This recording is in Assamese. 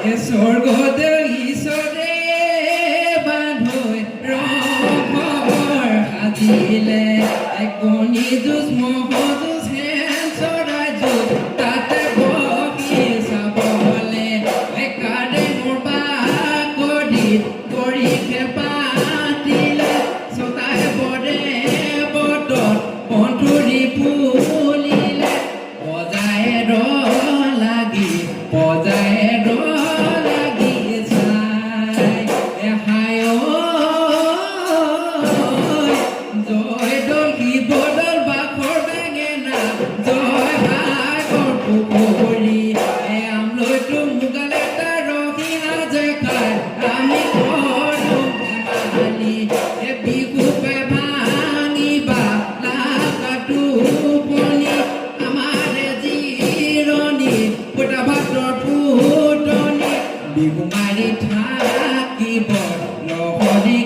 স্বৰ্গদেউ ঈশ্বৰে বান্ধৈ ৰংঘৰ সাজিলে কণী যুঁজ ম'হযুঁজ হেন চৰাই যুঁজ তাতে বহি চাবলে কাৰে মোৰ বাকৰিত কৰিকে পাতিলে ছটাই বৰে বতত বন্ধুৰি ফুলিলে পজাই লাগি পজাই লাগি চাই হায় জয় দল শিৱদল বাখৰ বেঙেনা জয় ভাগৰ পুখুৰী আমলৈতো মুগালে তাৰ ৰহি সাজে খাই আমি কৰো ধেমালি বিহুপে ভাঙিবা লাকাটো পনি আমাৰ জিৰণি ফুটা ভাতৰ ফুটনি বিহু মাৰি থাকিব নহৰি